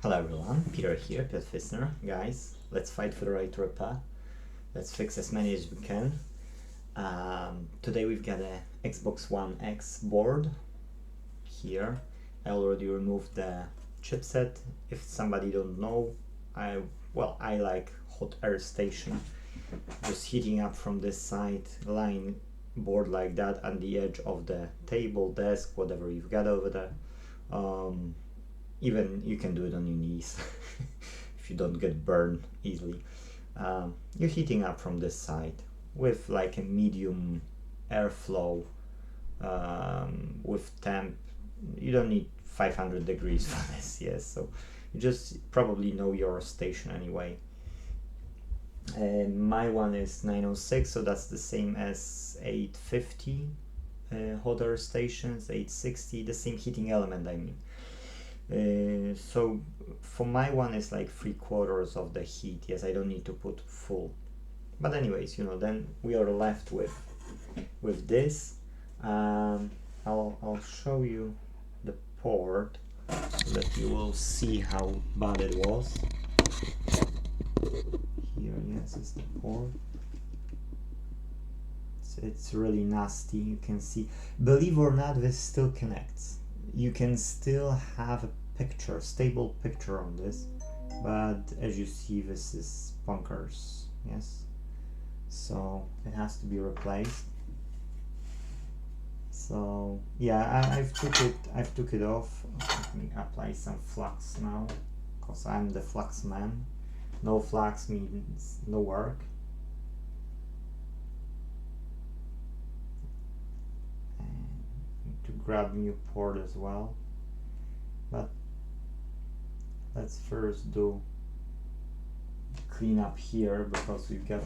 Hello everyone, Peter here, Piotr Fissner. Guys, let's fight for the right to repair. Let's fix as many as we can. Today we've got a Xbox One X board here. I already removed the chipset. If somebody don't know, I like hot air station. Just heating up from this side, line board like that on the edge of the table, desk, whatever you've got over there. Even you can do it on your knees if you don't get burned easily. You're heating up from this side with like a medium airflow with temp. You don't need 500 degrees for this, yes, so you just probably know your station anyway. My one is 906, so that's the same as 850 hot air stations, 860, the same heating element, I mean. So for my one it's like 3/4 of the heat. Yes, I don't need to put full, but anyways, you know, then we are left with this. I'll show you the port so that you will see how bad it was. Here, yes, is the port. It's really nasty. You can see, believe or not, this still connects. You can still have a picture, stable picture on this, but as you see, this is bunkers, yes, so it has to be replaced. So yeah, I've took it off. Let me apply some flux now, because I'm the flux man. No flux means no work. To grab new port as well, but let's first do clean up here, because we've got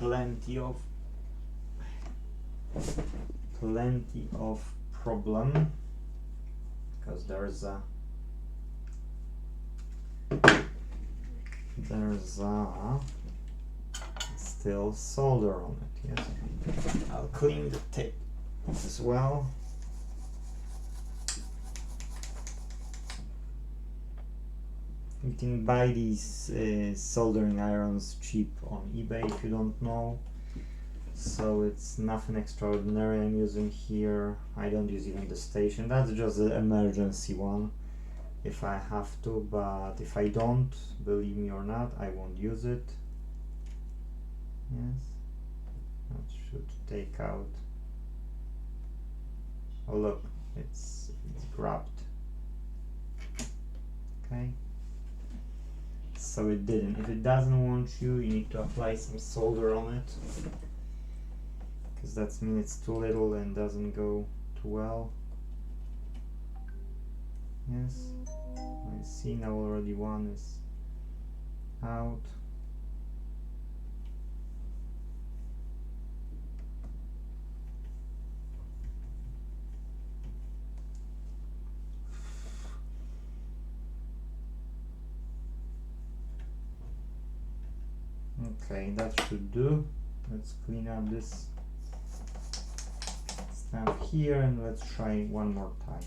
plenty of problem, because there's still solder on it. Yes, I'll clean the tape as well. You can buy these soldering irons cheap on eBay if you don't know. So it's nothing extraordinary I'm using here. I don't use even the station. That's just an emergency one if I have to, but if I don't, believe me or not, I won't use it. Yes, that should take out. Oh look, it's grabbed. Okay. So it didn't. If it doesn't want you need to apply some solder on it, because that means it's too little and doesn't go too well. Yes, I see now already one is out. Okay, that should do. Let's clean up this stuff here and let's try one more time.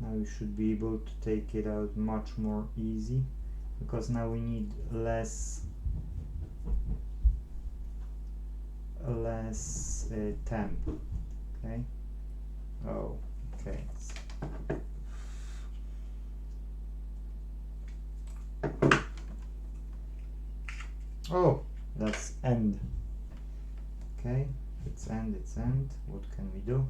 Now we should be able to take it out much more easy, because now we need less temp. Okay. Oh, okay. Oh, that's end. Okay, it's end, it's end. What can we do?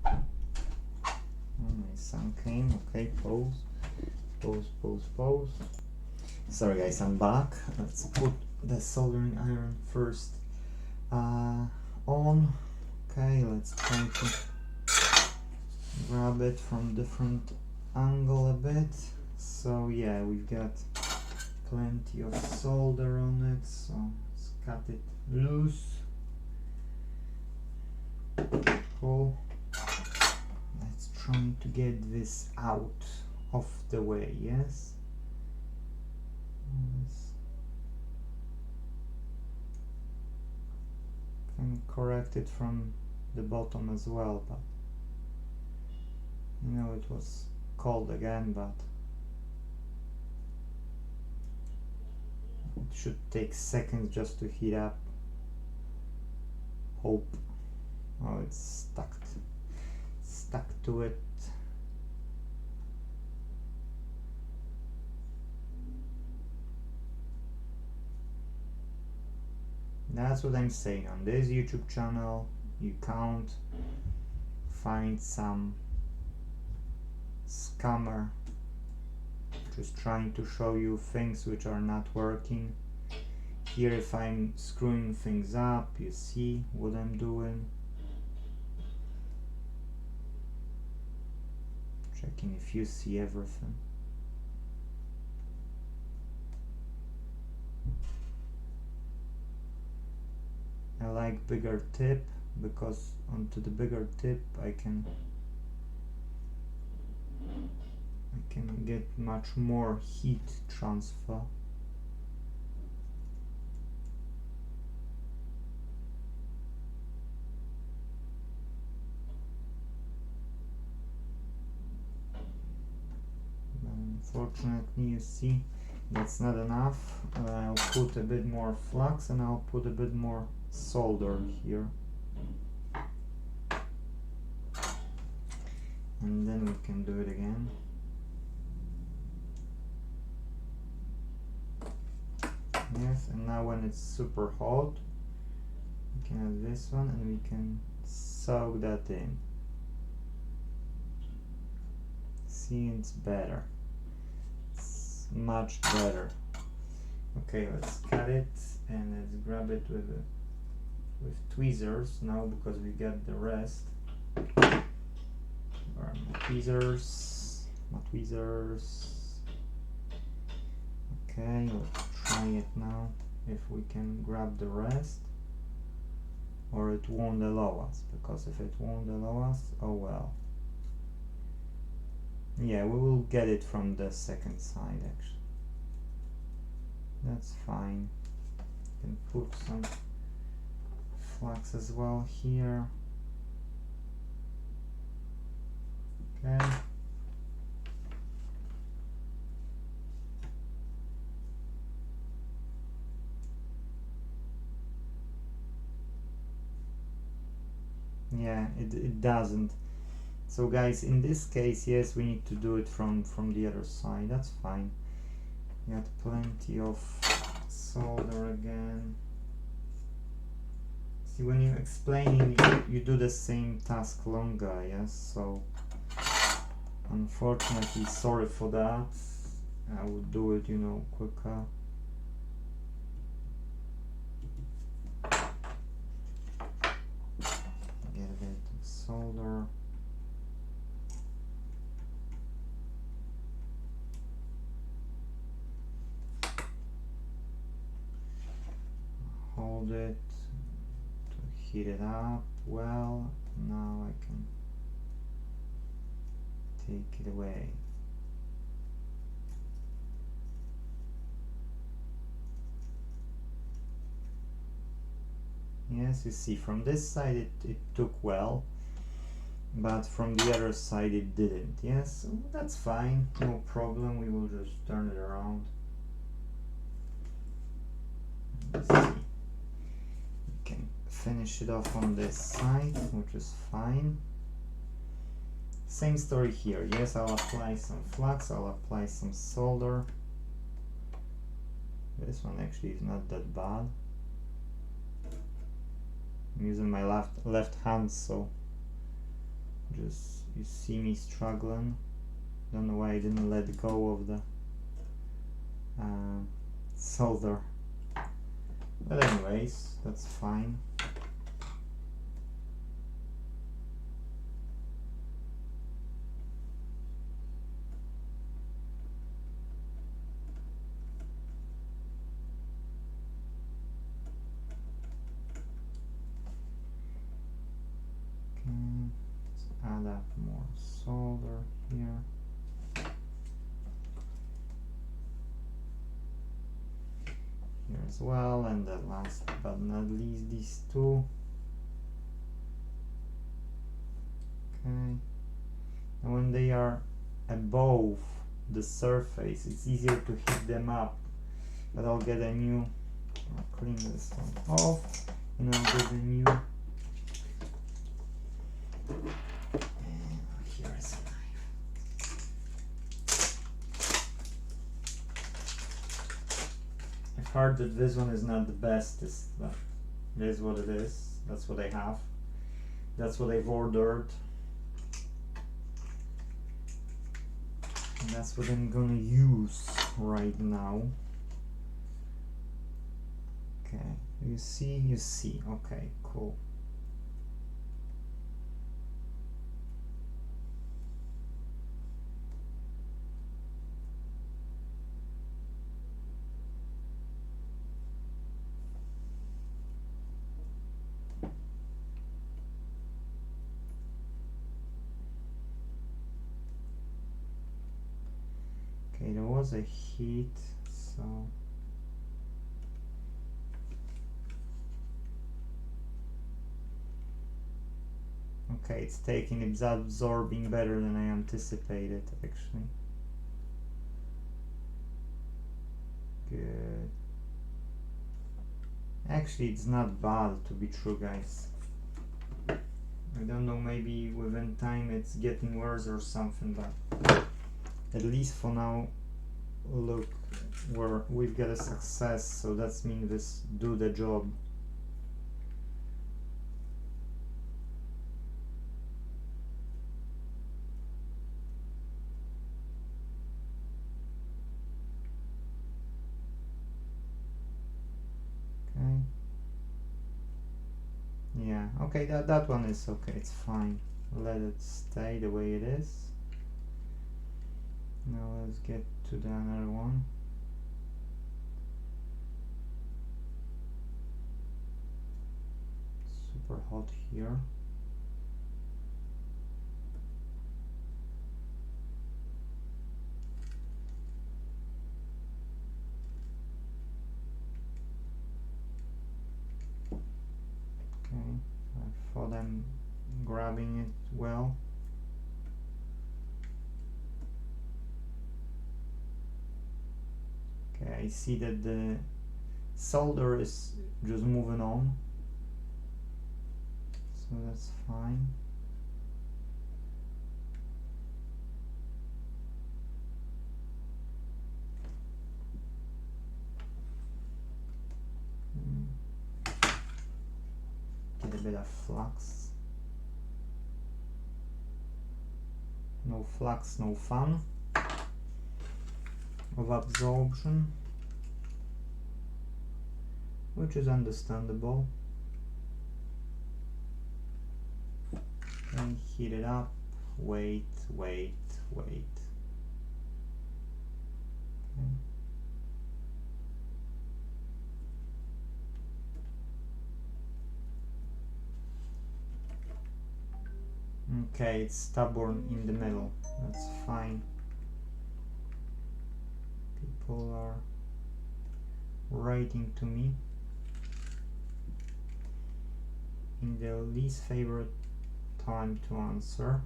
My son came. Okay, pause. Sorry guys, I'm back. Let's put the soldering iron first on. Okay, let's try to grab it from different angle a bit. So yeah, we've got plenty of solder on it, so let's cut it loose. Cool. Let's try to get this out of the way, yes. Can can correct it from the bottom as well, but you know, it was cold again, but it should take seconds just to heat up. Hope. Oh, it's stuck to it. That's what I'm saying. On this YouTube channel, you can't find some scammer just trying to show you things which are not working. Here, if I'm screwing things up, you see what I'm doing. Checking if you see everything. I like bigger tip because onto the bigger tip I can get much more heat transfer. Unfortunately, you see, that's not enough. I'll put a bit more flux and I'll put a bit more solder here. And then we can do it again. Yes, and now when it's super hot, we can add this one and we can soak that in. See, it's better. It's much better. Okay, let's cut it and let's grab it with tweezers now because we got the rest. Or my tweezers. Okay, let's try it now if we can grab the rest, or it won't allow us, because if it won't allow us, oh well. Yeah, we will get it from the second side actually. That's fine. Can put some flux as well here. Okay. Yeah, it doesn't. So guys, in this case, yes, we need to do it from the other side. That's fine. Got plenty of solder again. See, when you're explaining, you do the same task longer, yes? So unfortunately, sorry for that. I would do it, you know, quicker. Get a bit of solder. Hold it to heat it up well. Now I can take it away. Yes, you see, from this side it took well, but from the other side it didn't. Yes, so that's fine, no problem. We will just turn it around. Let's see. We can finish it off on this side, which is fine. Same story here. Yes, I'll apply some flux, I'll apply some solder. This one actually is not that bad. I'm using my left hand, so just you see me struggling. Don't know why I didn't let go of the solder. But anyways, that's fine. Let's add up more solder here. Here as well, and the last but not least, these two. and when they are above the surface it's easier to hit them up. But I'll get a new, I'll clean this one off, and I'll get a new, and here is a knife. I've heard that this one is not the best, but it is what it is. That's what I have. That's what I've ordered. And that's what I'm gonna use right now. Okay, you see, okay, cool. Okay, there was a heat, so okay, it's absorbing better than I anticipated, actually. Good. Actually, it's not bad, to be true, guys. I don't know, maybe within time it's getting worse or something, but at least for now, look, we've got a success, so that means this do the job. Okay. Yeah, okay, that one is okay, it's fine. Let it stay the way it is. Now let's get to the other one. Super hot here. Okay, I thought I'm grabbing it well. Okay, I see that the solder is just moving on, so that's fine. Get a bit of flux. No flux, no fun of absorption, which is understandable. And heat it up, wait. Okay. Okay, it's stubborn in the middle, that's fine. People are writing to me in their least favorite time to answer.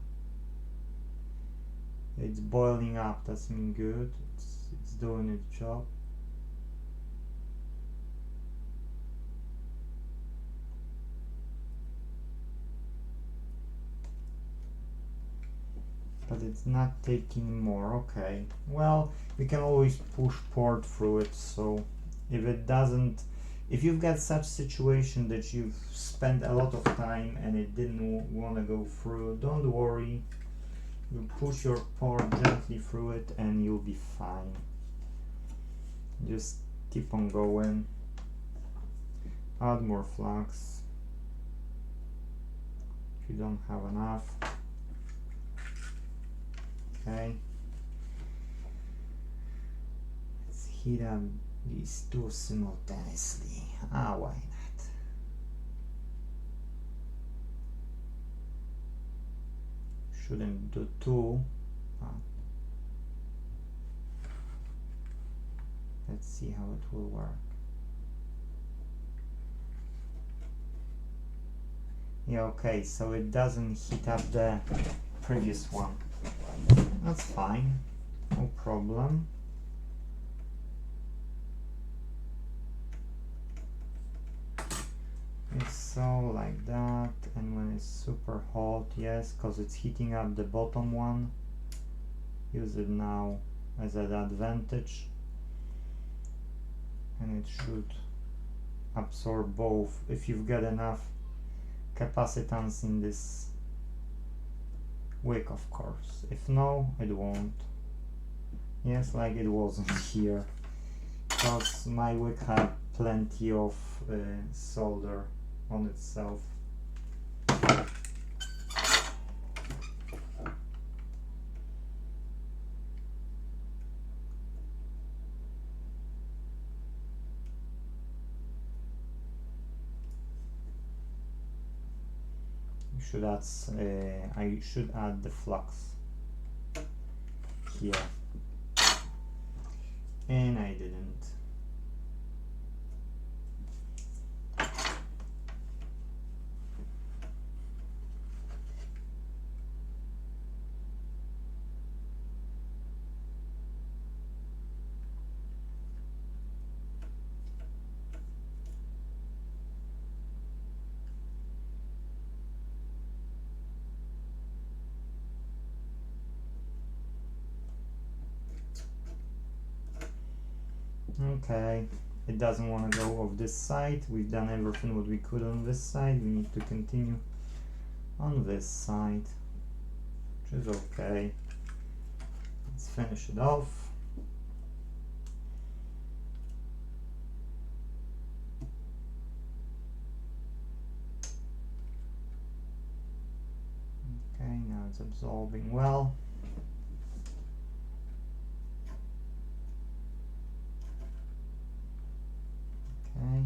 It's boiling up, that's mean good, it's doing its job. But it's not taking more. Okay, well, we can always push port through it, so if you've got such situation that you've spent a lot of time and it didn't want to go through, don't worry, you push your port gently through it and you'll be fine. Just keep on going, add more flux if you don't have enough. Okay, let's heat up these two simultaneously. Why not? Shouldn't do two. Let's see how it will work. Yeah, okay, so it doesn't heat up the previous one. That's fine, no problem. It's so like that, and when it's super hot, yes, because it's heating up the bottom one, use it now as an advantage, and it should absorb both if you've got enough capacitance in this wick, of course. If no, it won't. Yes, like it wasn't here, because my wick had plenty of solder on itself. Should add, I should add the flux here, and I didn't. Okay, it doesn't want to go off this side. We've done everything what we could on this side. We need to continue on this side, which is okay. Let's finish it off. Okay, now it's absorbing well. Okay,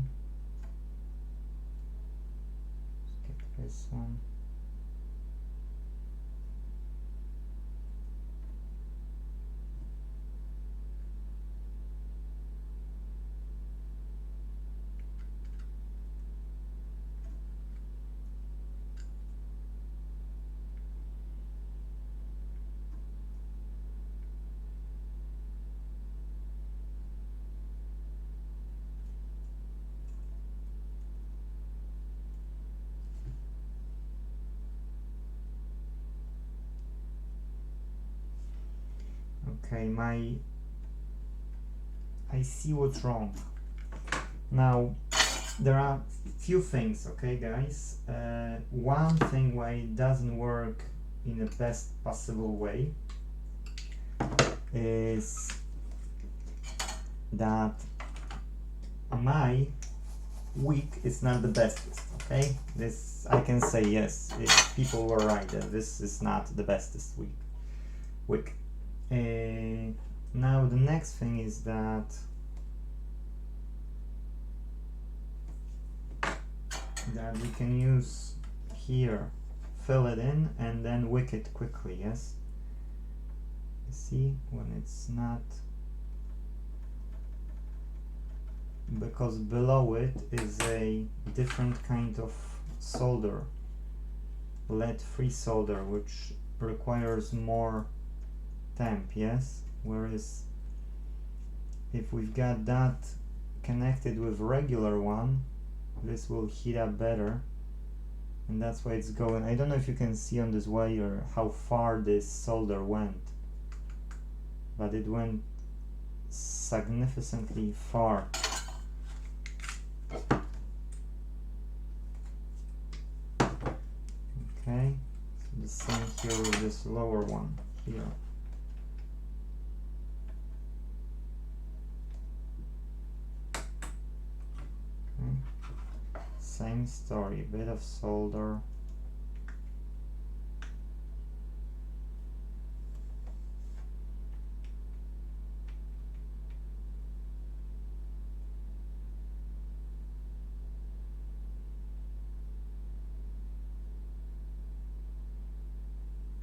skip this one. Okay, I see what's wrong. Now, there are few things, okay guys. One thing why it doesn't work in the best possible way is that my wick is not the bestest, okay? This, I can say yes, if people were right, that this is not the bestest wick. Now the next thing is that we can use here, fill it in and then wick it quickly, yes? You see, when it's not, because below it is a different kind of solder, lead-free solder, which requires more temp, yes? Whereas if we've got that connected with regular one, this will heat up better, and that's why it's going. I don't know if you can see on this wire how far this solder went, but it went significantly far. Okay, so the same here with this lower one here. Same story, a bit of solder.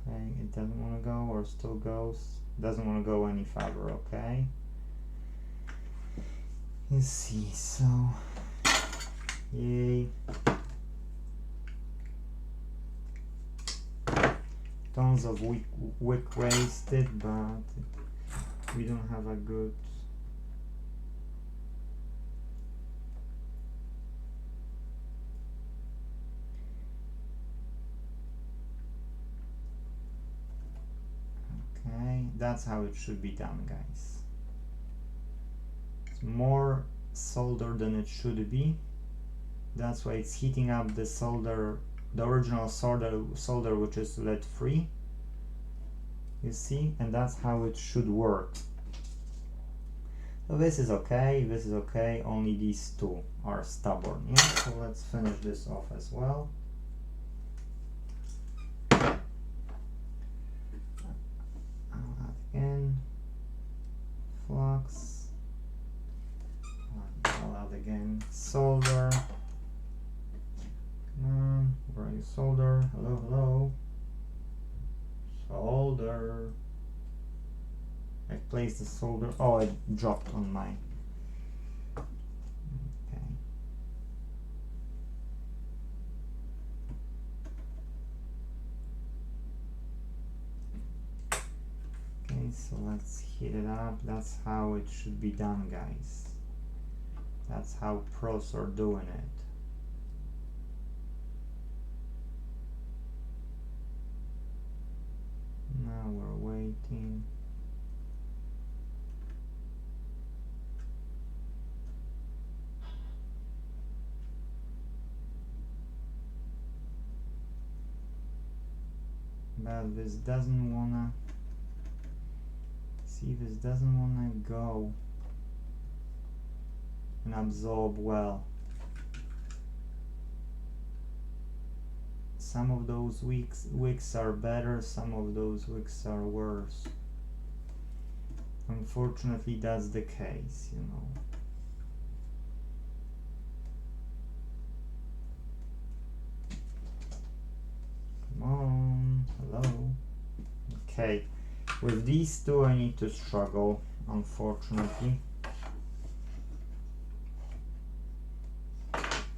Okay, it doesn't want to go, or still goes. Doesn't want to go any farther, okay? You see, so yay. tons of wick wasted, but we don't have a good okay, that's how it should be done, guys. It's more solder than it should be. That's why it's heating up the solder, the original solder which is lead free. You see, and that's how it should work. So this is okay, only these two are stubborn. Yeah, so let's finish this off as well. I'll add again flux. I'll add again solder. Where are you, solder? Hello, hello. Solder. I placed the solder. Oh, it dropped on my. Okay. Okay, so let's heat it up. That's how it should be done, guys. That's how pros are doing it. Now we're waiting. But this doesn't wanna see, this doesn't wanna go and absorb well. Some of those wicks are better, some of those wicks are worse. Unfortunately, that's the case, you know. Come on, hello. Okay, with these two I need to struggle, unfortunately.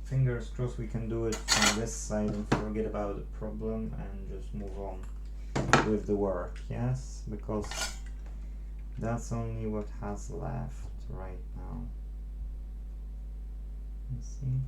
Fingers crossed we can do it from this side and forget about the problem and just move on with the work, yes? Because that's only what has left right now. Let's see.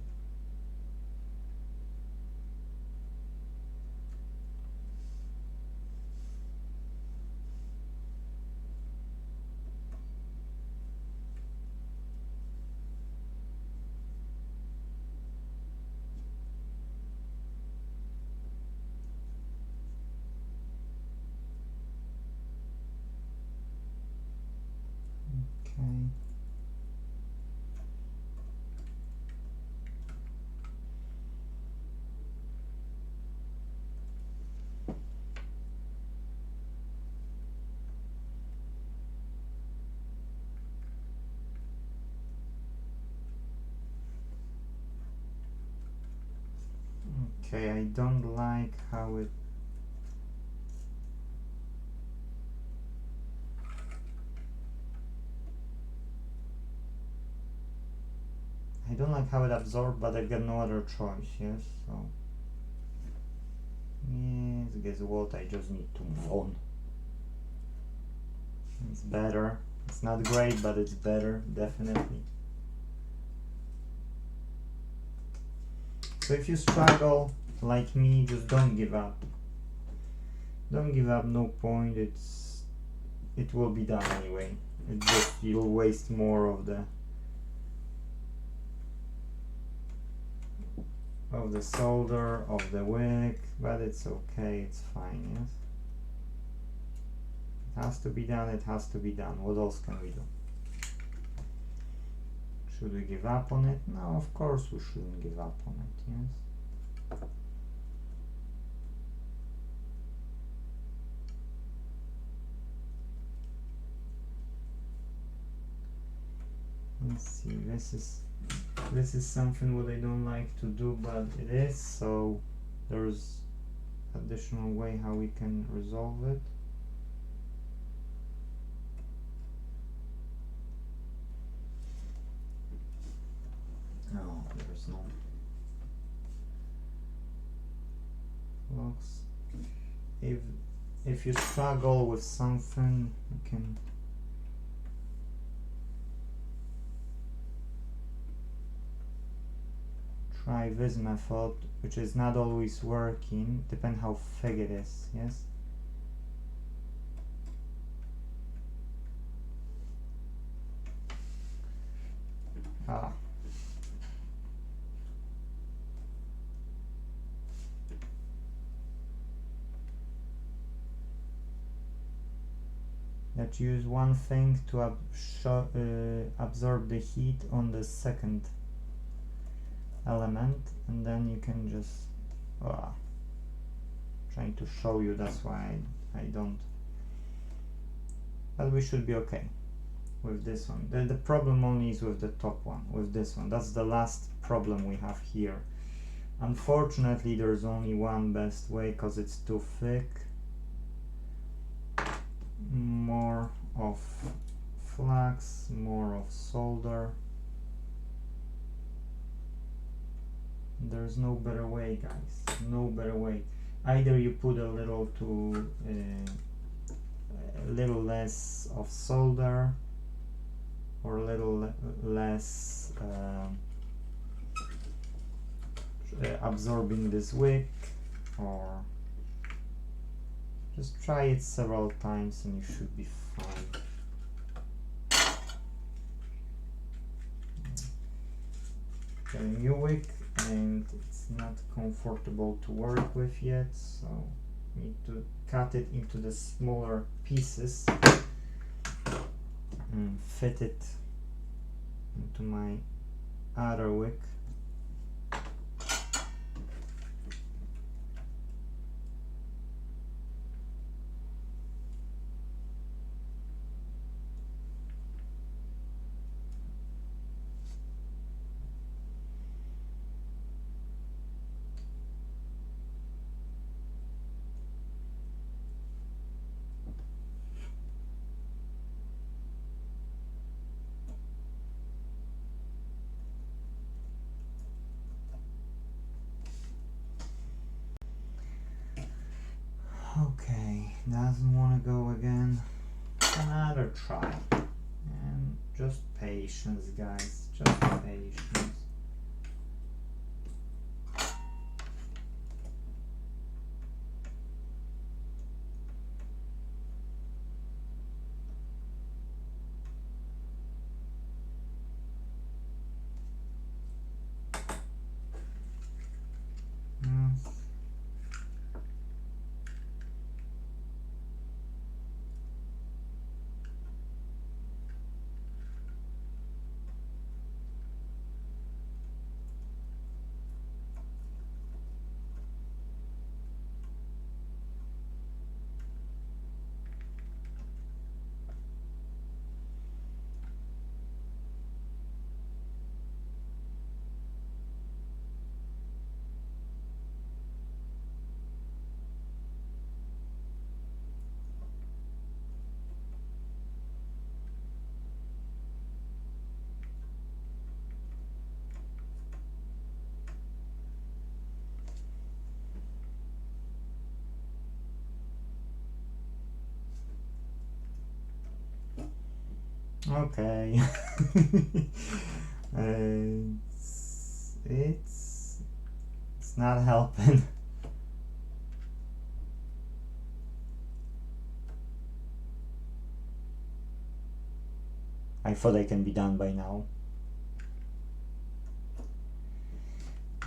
Okay. Okay, I don't like how it absorbed, but I've got no other choice, yes, so yes, guess what, I just need to move on. It's better. It's not great, but it's better, definitely. So if you struggle like me, just don't give up. Don't give up, no point. It will be done anyway. It just, you'll waste more of the solder, of the wick, but it's okay, it's fine, yes. It has to be done, it has to be done. What else can we do? Should we give up on it? No, of course we shouldn't give up on it, yes. Let's see, this is something what I don't like to do, but it is, so there's additional way how we can resolve it. No, there's no flux. if you struggle with something, you can try this method, which is not always working, depending how thick it is, yes? Ah. Let's use one thing to absorb the heat on the second element, and then you can just trying to show you, that's why I don't, but we should be okay with this one. The problem only is with the top one, with this one. That's the last problem we have here. Unfortunately, there's only one best way because it's too thick. More of flux, more of solder. There's no better way, guys, no better way. Either you put a little less of solder, or a little less absorbing this wick, or just try it several times and you should be fine. Got a new wick and it's not comfortable to work with yet, so I need to cut it into the smaller pieces and fit it into my other wick. Okay, doesn't want to go again. Another try. And just patience, guys, just patience. Okay. It's not helping. I thought I can be done by now,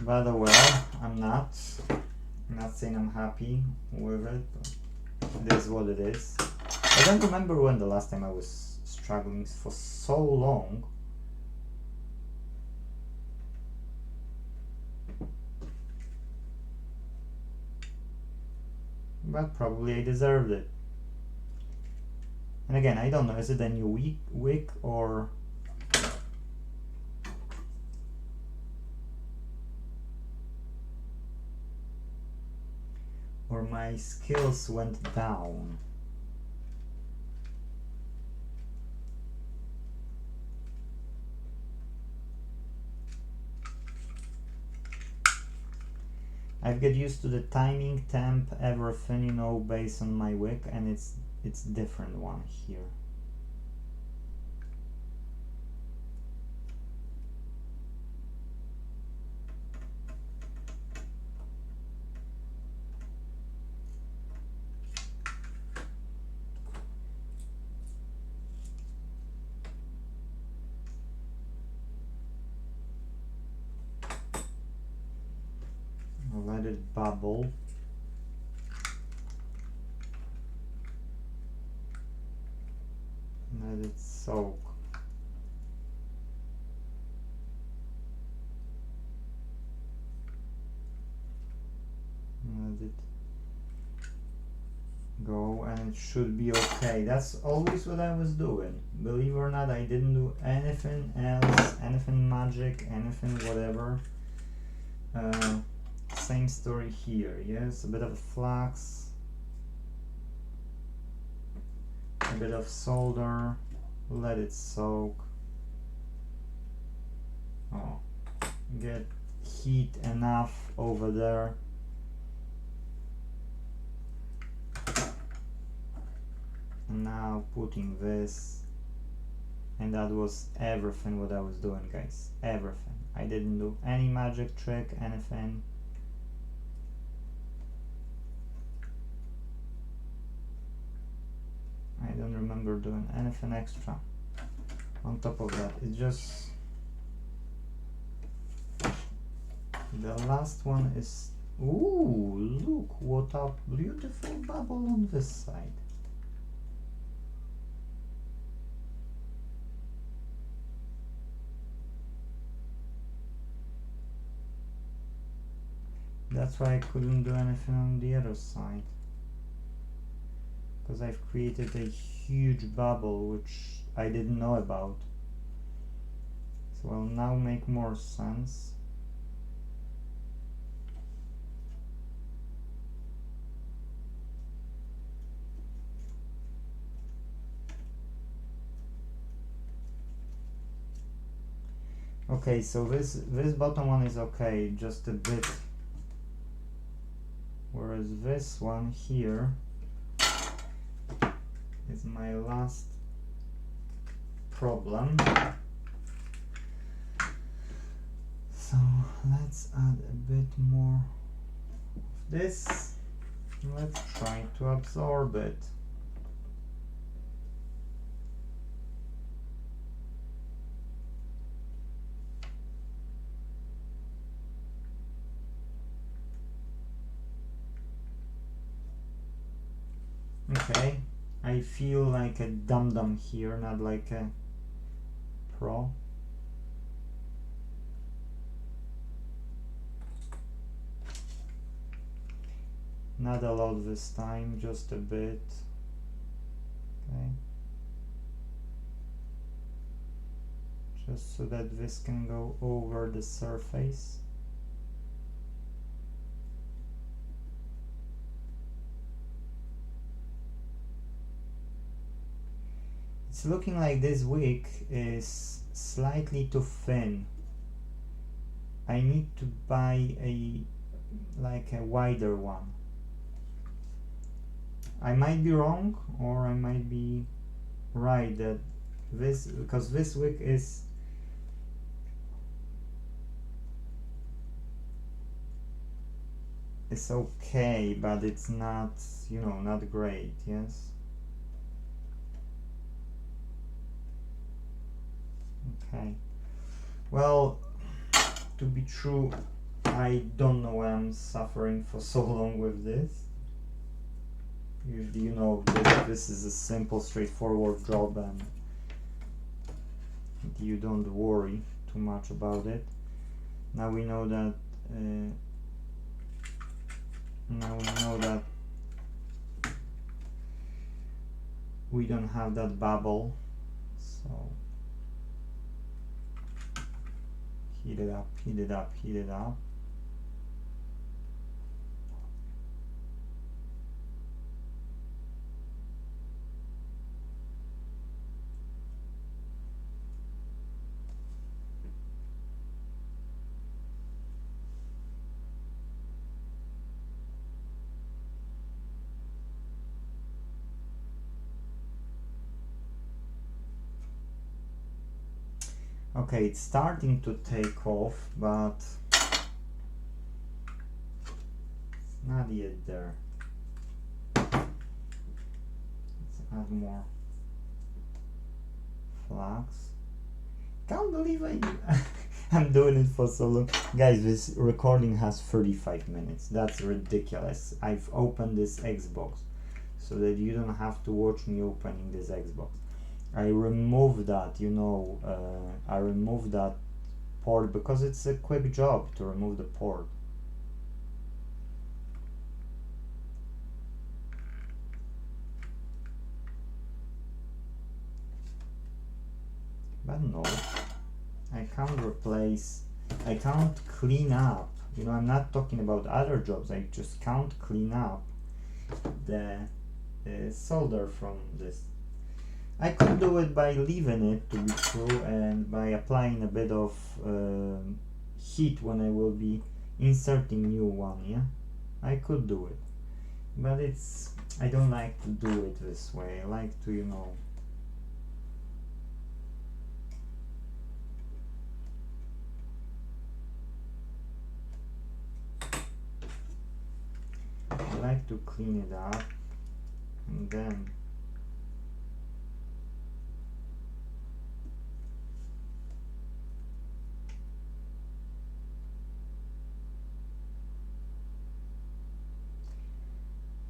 but well, I'm not saying I'm happy with it, but it is what it is. I don't remember when the last time I was struggling for so long. But probably I deserved it. And again, I don't know, is it a new wick or my skills went down? I've got used to the timing, temp, everything, you know, based on my wick, and it's different one here. Let it bubble. Let it soak. Let it go, and it should be okay. That's always what I was doing. Believe it or not, I didn't do anything else, anything magic, anything whatever. Same story here. Yes, a bit of flux, a bit of solder, let it soak. Oh, get heat enough over there. And now putting this, and that was everything what I was doing, guys. Everything. I didn't do any magic trick, anything. I don't remember doing anything extra on top of that. It just, the last one is, ooh, look what a beautiful bubble on this side. That's why I couldn't do anything on the other side, because I've created a huge bubble which I didn't know about. So I'll now make more sense. Okay, so this bottom one is okay, just a bit, whereas this one here is my last problem. So let's add a bit more of this. Let's try to absorb it. Okay, I feel like a dum-dum here, not like a pro. Not a lot this time, just a bit. Okay. Just so that this can go over the surface. It's looking like this wick is slightly too thin. I need to buy a wider one. I might be wrong, or I might be right that this, because this wick is okay, but it's not, you know, not great. Yes. Okay. Well, to be true, I don't know why I'm suffering for so long with this. Usually, you know, this is a simple, straightforward job, and you don't worry too much about it. Now we know that. We don't have that bubble, so heat it up, heat it up, heat it up. Okay, it's starting to take off, but not yet there. Let's add more flux. Can't believe I'm doing it for so long. Guys, this recording has 35 minutes. That's ridiculous. I've opened this Xbox so that you don't have to watch me opening this Xbox. I removed that, I removed that port because it's a quick job to remove the port. But no, I can't clean up. I'm not talking about other jobs. I just can't clean up the solder from this. I could do it by leaving it to be true and by applying a bit of heat when I will be inserting new one, yeah? I could do it. But I don't like to do it this way. I like to, I like to clean it up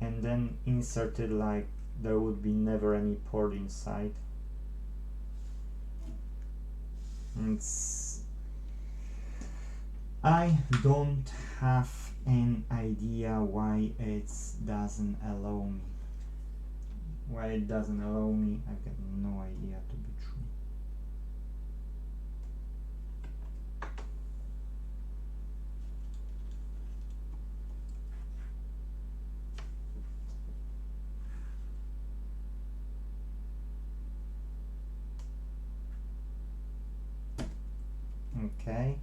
and then insert it like there would be never any port inside. I don't have an idea why it doesn't allow me. I've got no idea, to be true. Okay.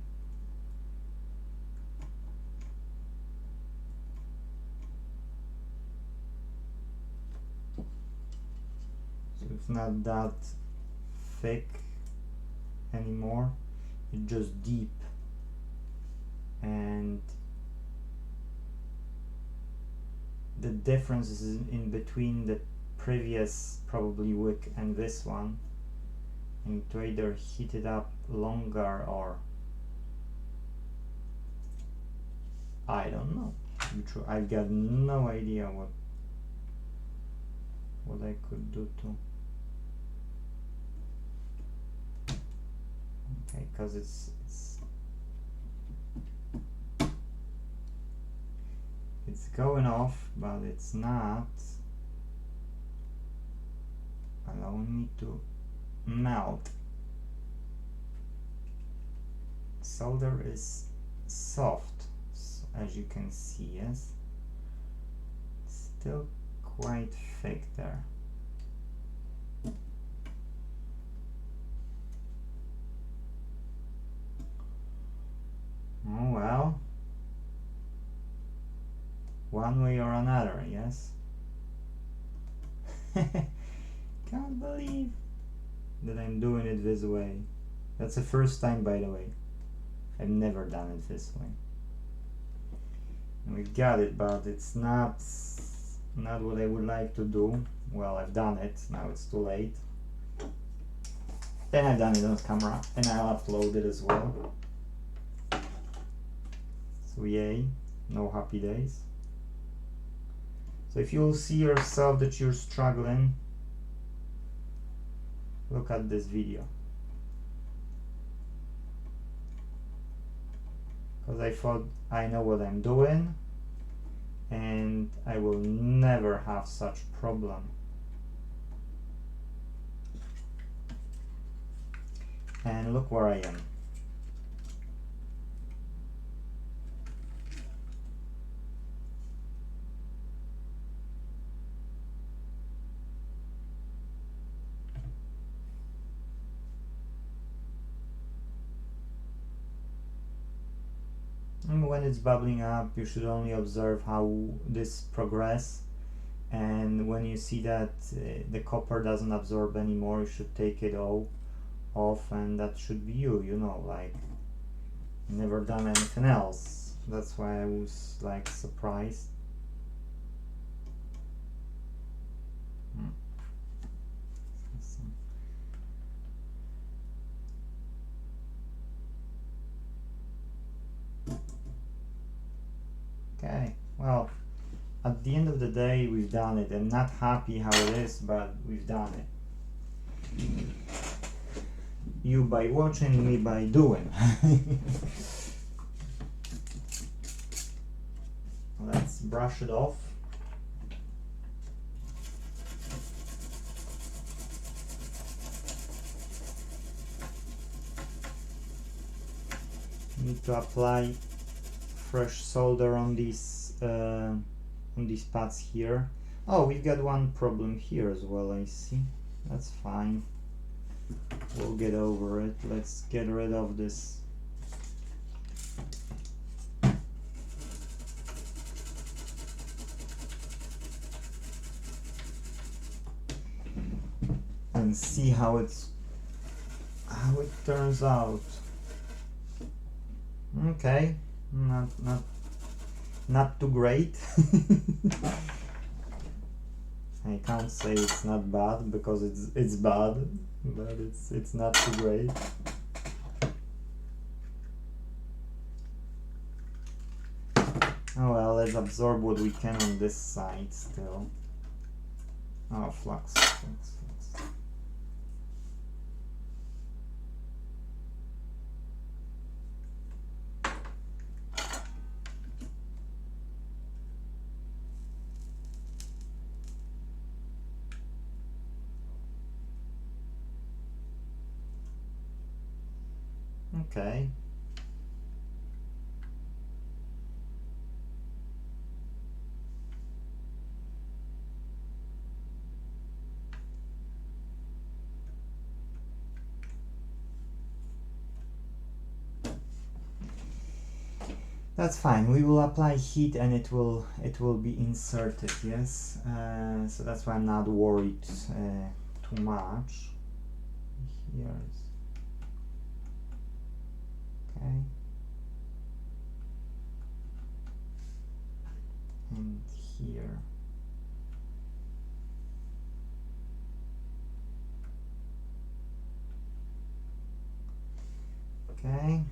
So it's not that thick anymore, it's just deep, and the difference is in between the previous probably wick and this one. I need to either heat it up longer or I don't know. I've got no idea what I could do to. Okay, because it's going off, but it's not allowing me to melt. Solder is soft, as you can see, yes. Still quite thick there. Oh well, one way or another, yes. Can't believe that I'm doing it this way. That's the first time, by the way. I've never done it this way. And we got it, but it's not what I would like to do. Well, I've done it, now it's too late. Then I've done it on camera, and I'll upload it as well. So yay, no happy days. So if you'll see yourself that you're struggling, look at this video. Because I thought I know what I'm doing and I will never have such problem. And look where I am. And when it's bubbling up, you should only observe how this progresses, and when you see that the copper doesn't absorb anymore, you should take it off off, and that should be you know, like never done anything else. That's why I was like surprised. Okay, well, at the end of the day, we've done it. I'm not happy how it is, but we've done it. You by watching, me by doing. Let's brush it off. Need to apply fresh solder on these pads here. Oh, we've got one problem here as well, I see. That's fine. We'll get over it. Let's get rid of this. And see how it turns out. Okay, not too great. I can't say it's not bad because it's bad, but it's not too great. Oh well, let's absorb what we can on this side still. Oh, flux. Okay. That's fine. We will apply heat and it will be inserted. Yes. So that's why I'm not worried too much. Here's okay. And here. Okay.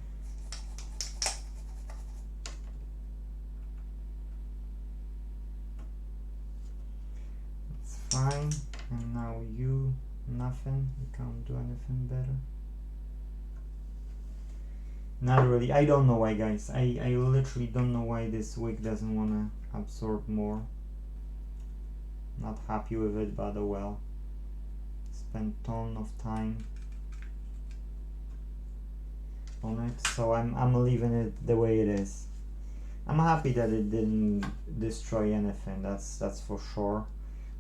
That's fine. And now you, nothing. You can't do anything better. Not really. I don't know why, guys. I literally don't know why this wig doesn't want to absorb more. Not happy with it, but oh well. Spent ton of time on it, so I'm leaving it the way it is. I'm happy that it didn't destroy anything. That's for sure.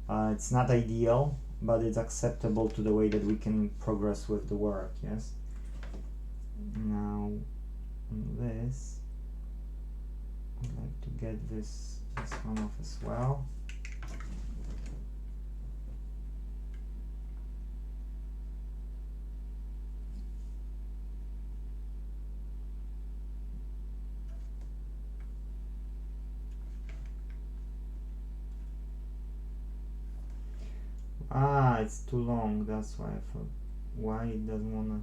It's not ideal, but it's acceptable to the way that we can progress with the work. Yes. Now on this, I'd like to get this one off as well. Ah, it's too long. That's why I thought. Why it doesn't wanna.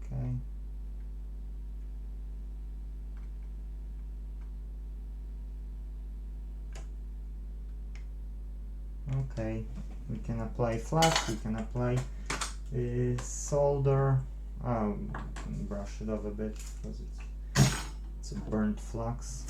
Okay. Okay. We can apply flux. We can apply solder. Oh, brush it off a bit because it's a burnt flux.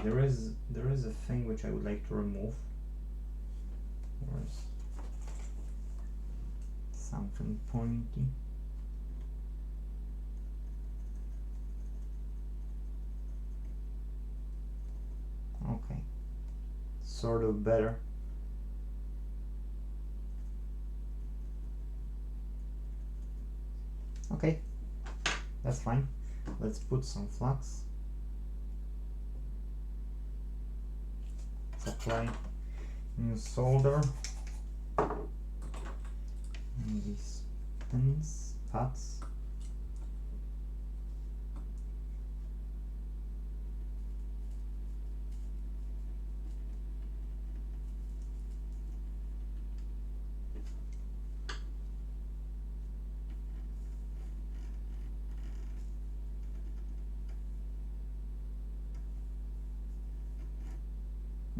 There is a thing which I would like to remove. There's something pointy. Okay, sort of better. Okay, that's fine. Let's put some flux. Let's apply new solder. And these pins, pads.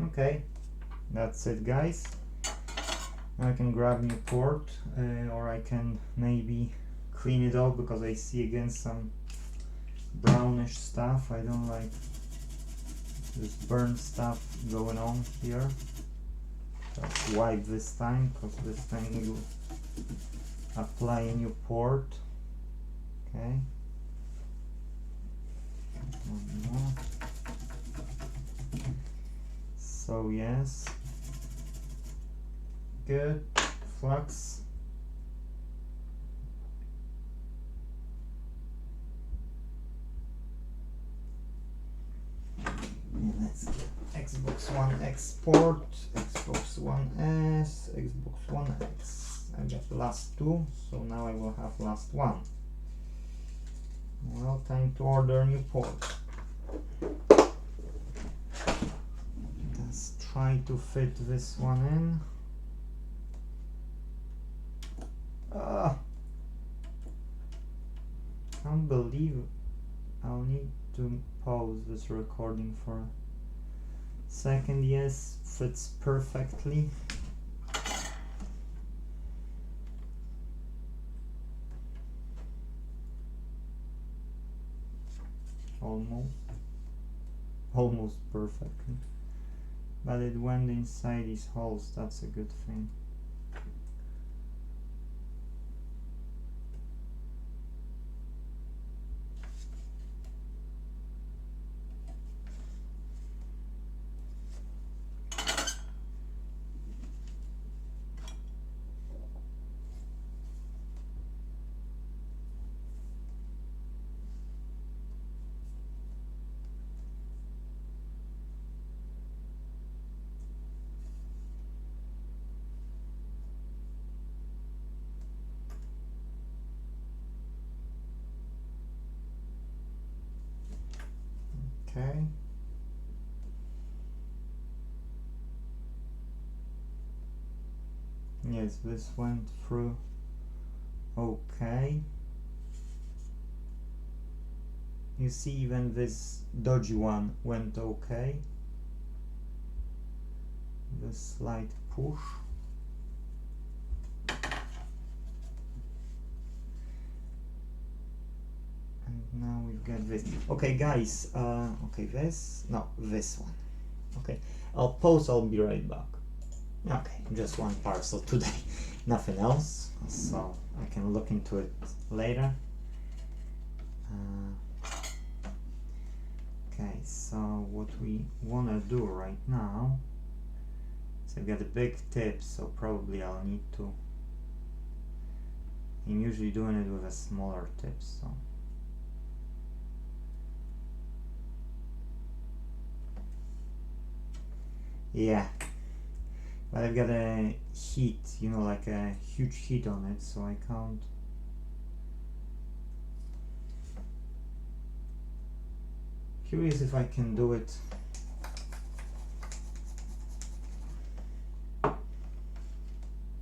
Okay, that's it, guys. I can grab new port, or I can maybe clean it up because I see again some brownish stuff. I don't like this burnt stuff going on here. Let's wipe this time, because this time we will apply a new port. Okay. One more. So yes, good, flux. And let's get Xbox One X port, Xbox One S, Xbox One X. I got the last two, so now I will have last one. Well, time to order new port. Let's try to fit this one in. Can't believe I'll need to pause this recording for a second. Yes, fits perfectly. Almost perfectly. But it went inside these holes, that's a good thing. Okay. Yes, this went through okay. You see, even this dodgy one went okay. The slight push. And now we've got this. Okay, guys, okay, this one. Okay, I'll pause, I'll be right back. Okay, just one parcel today, nothing else, so I can look into it later. Okay, so what we want to do right now, so I've got a big tip, so probably I'll need to, I'm usually doing it with a smaller tip, so. Yeah, but I've got a heat, you know, like a huge heat on it, so I can't. Curious if I can do it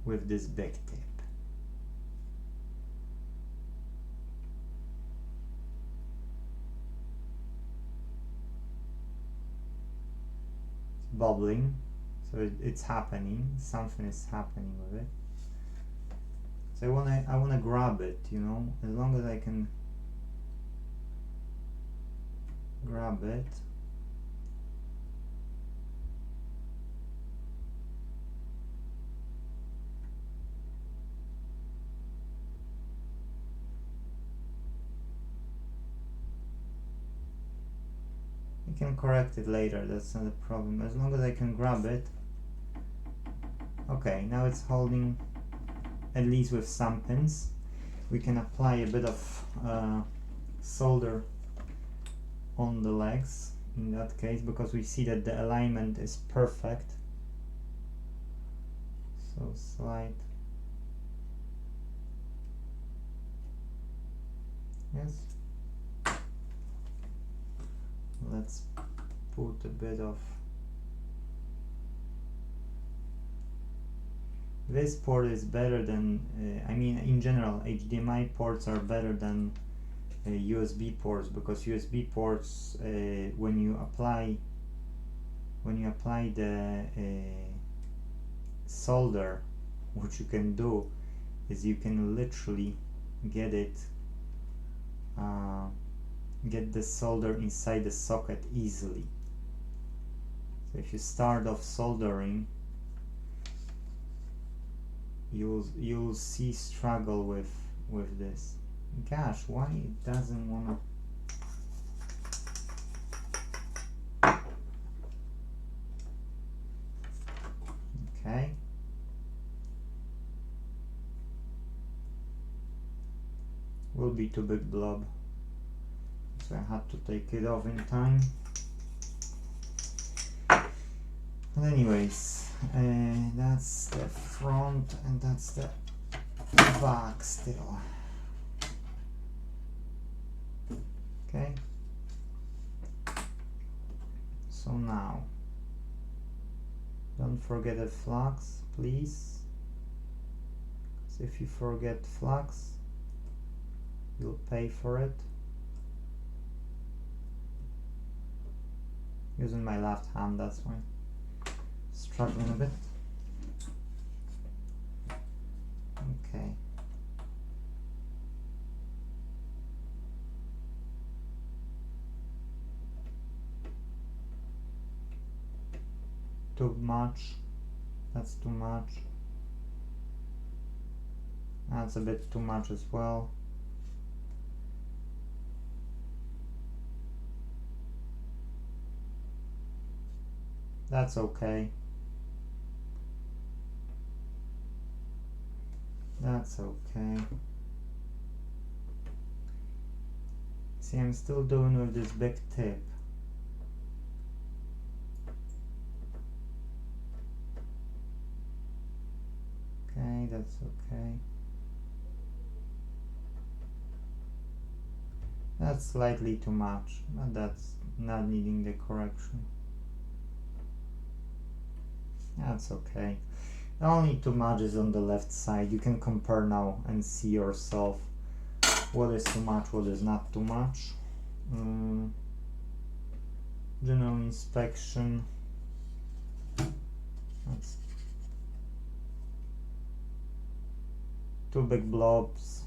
with this big tip. It's bubbling, so it's happening. Something is happening with it. So I wanna grab it, you know, as long as I can grab it. I can correct it later, that's not a problem, as long as I can grab it. Okay, now it's holding, at least with some pins. we can apply a bit of solder on the legs in that case, because we see that the alignment is perfect. So slide. Yes. Let's put a bit of this port is better than I mean, in general HDMI ports are better than USB ports, because USB ports when you apply the solder, what you can do is you can literally get the solder inside the socket easily. So if you start off soldering, you'll see struggle with this. Gosh, why it doesn't wanna. Okay. Will be too big blob, so I had to take it off in time. But anyways, that's the front and that's the back still. Okay. So now, don't forget the flux, please. Because if you forget flux, you'll pay for it. Using my left hand, that's why. Struggling a bit. Okay. Too much. That's too much. That's a bit too much as well. That's okay. That's okay. See, I'm still doing with this big tip. Okay, that's okay. That's slightly too much, but that's not needing the correction. That's okay. Only too much is on the left side. You can compare now and see yourself what is too much, what is not too much. General inspection. That's two big blobs.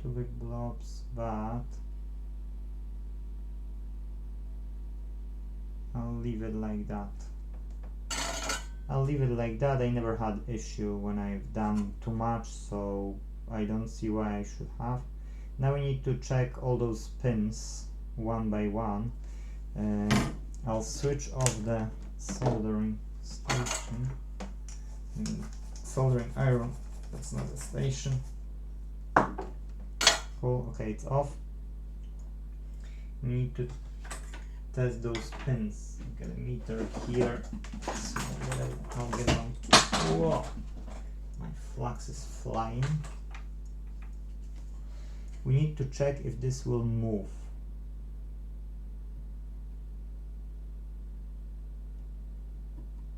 Two big blobs, but I'll leave it like that. I'll leave it like that. I never had issue when I've done too much, so I don't see why I should have. Now we need to check all those pins one by one. I'll switch off the soldering station. Soldering iron, that's not a station. Cool, okay, it's off. We need to test those pins. Get a meter here. So I'll get on. Whoa! My flux is flying. We need to check if this will move.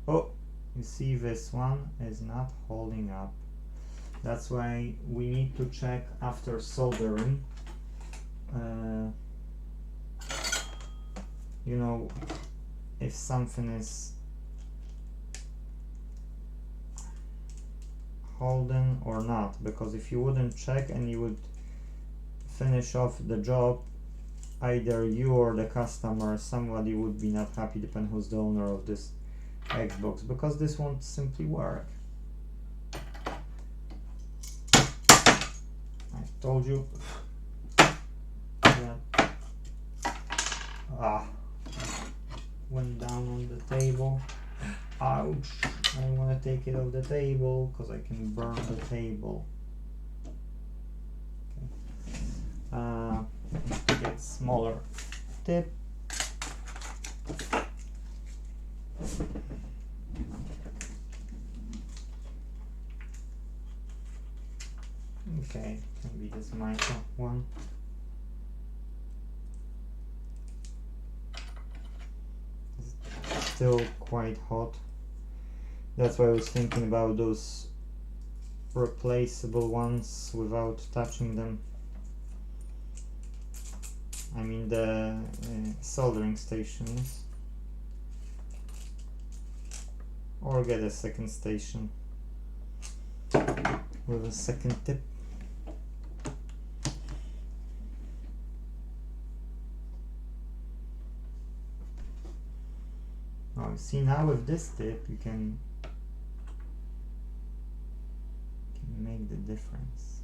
Oh, you see this one is not holding up. That's why we need to check after soldering. You know, if something is holding or not, because if you wouldn't check and you would finish off the job, either you or the customer, somebody would be not happy, depending who's the owner of this Xbox, because this won't simply work. I told you. Yeah. Went down on the table. Ouch! I want to take it off the table because I can burn the table. Okay. Get smaller tip. Okay, can be this micro one. It's still quite hot. That's why I was thinking about those replaceable ones without touching them. I mean the soldering stations. Or get a second station with a second tip. Now you see, now with this tip you can make the difference.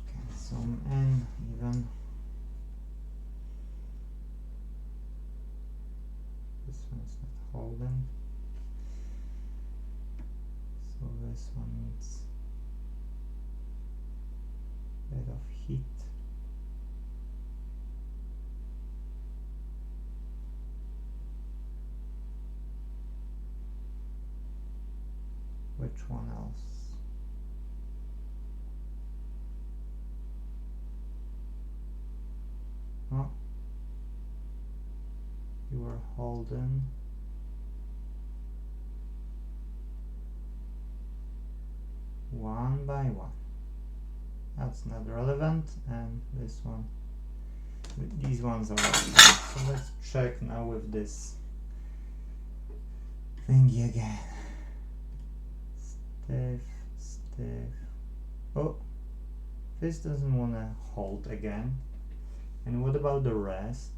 Okay, zoom in even. This one's not holding, so this one needs a bit of heat. Which one else? Oh, you were holding. One by one. That's not relevant, and this one. These ones are relevant. So let's check now with this thingy again. Stiff, stiff. Oh, this doesn't want to hold again. And what about the rest?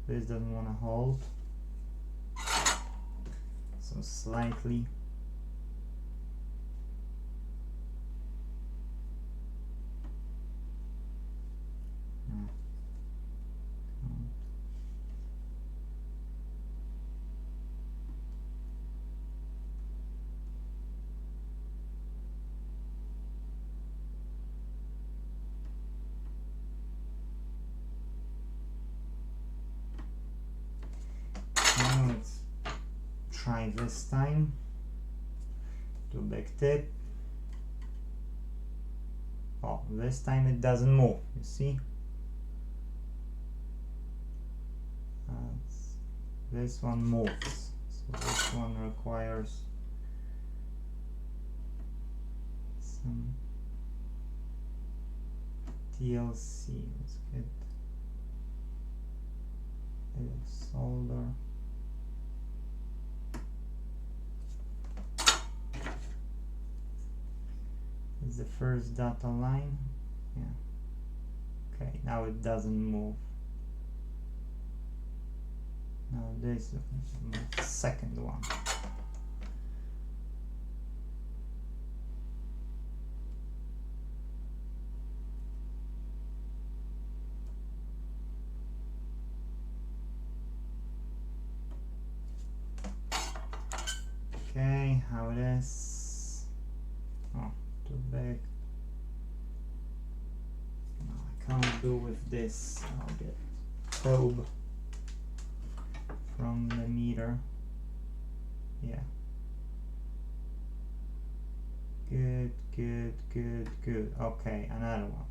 This doesn't want to hold. So slightly. Let's try this time. Do back tip. Oh, this time it doesn't move, you see? This one moves, so this one requires some TLC. Let's get a bit of solder. This is the first data line. Yeah. Okay, now it doesn't move. Now this is the second one. Okay, how it is? Oh, too big. No, I can't do with this. I'll get probe from the meter. Yeah. Good, good, good, good. Okay, another one.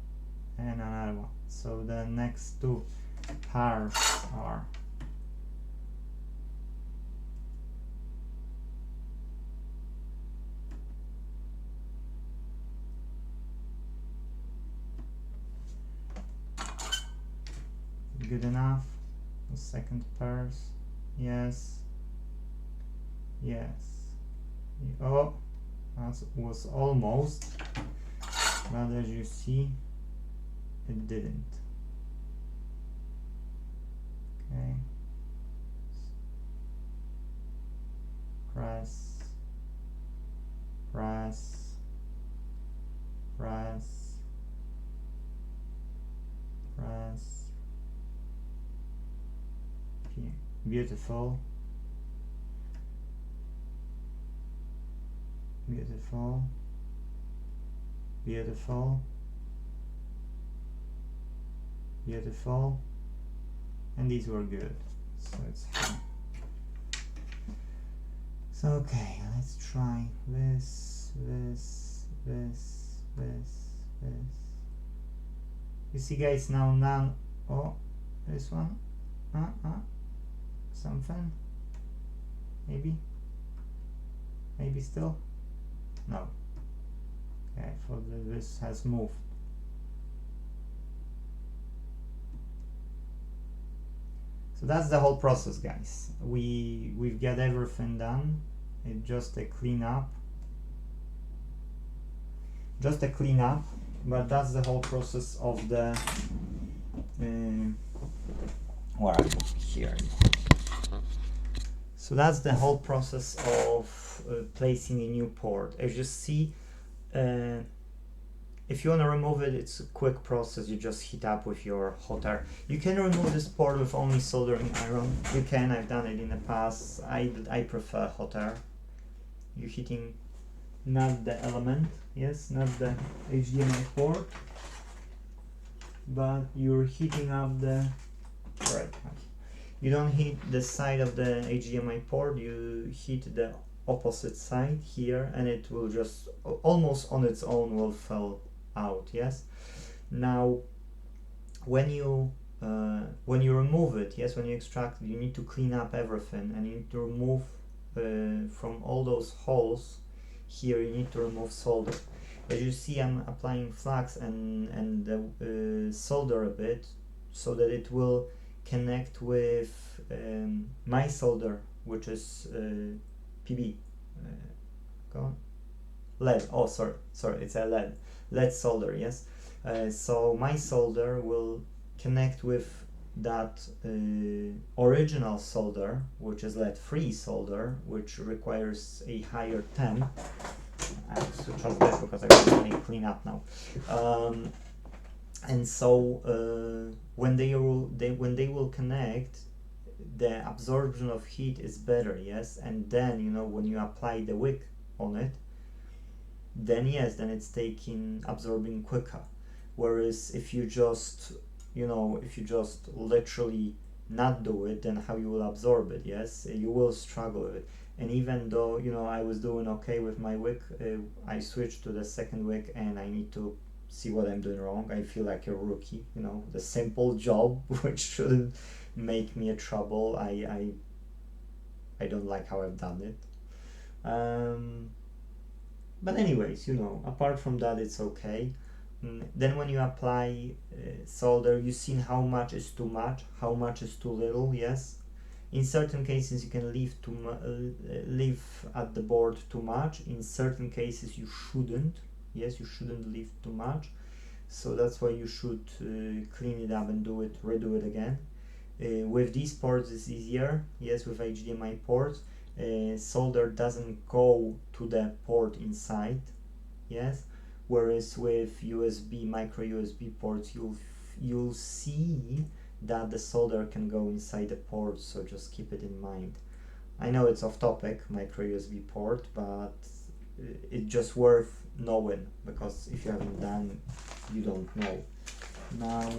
And another one. So the next two pairs are good enough. The second pairs. Yes. Yes. Oh, that was almost, but as you see, it didn't. Okay. press, okay, beautiful, beautiful, beautiful, beautiful, and these were good, so it's fine. So okay, let's try this. You see guys, now none, oh, this one, something, maybe still, no, okay, for this has moved. So that's the whole process, guys. We've got everything done. It's just a cleanup. But that's the whole process of the where are you? Here. So that's the whole process of placing a new port. As you see, if you want to remove it, it's a quick process. You just heat up with your hot air. You can remove this port with only soldering iron. You can, I've done it in the past. I prefer hot air. You're heating not the element, yes, not the HDMI port, but you're heating up the, right, you don't heat the side of the HDMI port, you heat the opposite side here, and it will just almost on its own will fall out, yes. Now when you remove it, yes, when you extract it, you need to clean up everything, and you need to remove from all those holes here, you need to remove solder. As you see, I'm applying flux and solder a bit so that it will connect with my solder, which is PB, go on, lead, oh sorry, it's a lead solder, yes. So my solder will connect with that original solder, which is lead-free solder, which requires a higher temp. I have to switch off this because I want to clean up now. And so when they will connect, the absorption of heat is better, yes. And then, you know, when you apply the wick on it, then yes, then it's absorbing quicker. Whereas if you just, you know, if you just literally not do it, then how you will absorb it, yes, you will struggle with it. And even though, you know, I was doing okay with my wick, I switched to the second wick and I need to see what I'm doing wrong. I feel like a rookie, you know, the simple job which shouldn't make me a trouble. I don't like how I've done it. But anyways, you know, apart from that, it's okay. Then when you apply solder, you've seen how much is too much, how much is too little, yes. In certain cases you can leave at the board too much. In certain cases you shouldn't, yes, you shouldn't leave too much. So that's why you should clean it up and redo it again. With these ports it's easier, yes, with HDMI ports. Solder doesn't go to the port inside, yes. Whereas with micro USB ports, you'll see that the solder can go inside the port, so just keep it in mind. I know it's off topic, micro USB port, but it's just worth knowing, because if you haven't done, you don't know. Now,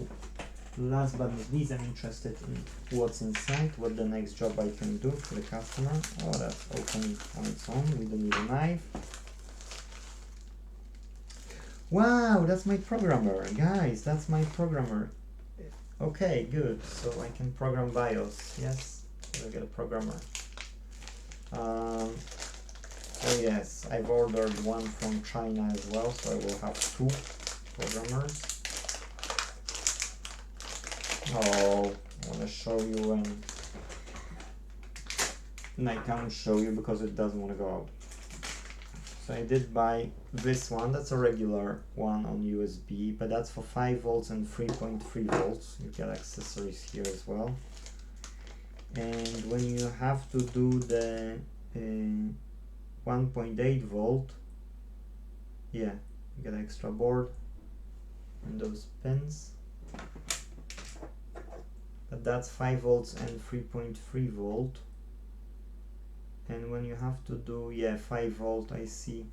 last but not least, I'm interested in what's inside, what the next job I can do for the customer. Oh, that's open on its own, we don't need a knife. Wow, that's my programmer, guys, that's my programmer. Okay, good, so I can program BIOS, yes, I get a programmer. So yes, I've ordered one from China as well, so I will have 2 programmers. Oh, I want to show you and I can't show you because it doesn't want to go out. So I did buy this one, that's a regular one on USB, but that's for 5 volts and 3.3 volts. You get accessories here as well. And when you have to do the 1.8 volt, yeah, you get extra board, and those pins. But that's 5 volts and 3.3 volt. And when you have to do, yeah, 5 volt, I see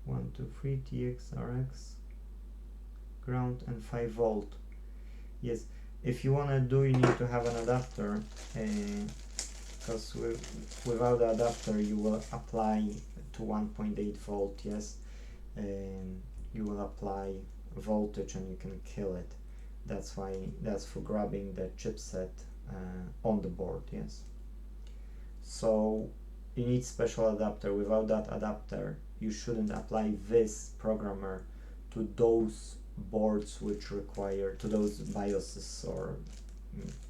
1, 2, 3 TX, RX, ground, and 5 volt. Yes, if you want to do, you need to have an adapter, because without the adapter you will apply to 1.8 volt, yes, you will apply voltage and you can kill it. That's why, that's for grabbing the chipset on the board, yes. So you need special adapter. Without that adapter you shouldn't apply this programmer to those boards which require, to those BIOSes or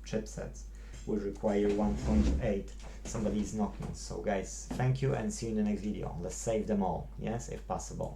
chipsets which require 1.8. Somebody is knocking. So guys, thank you and see you in the next video. Let's save them all, yes, if possible.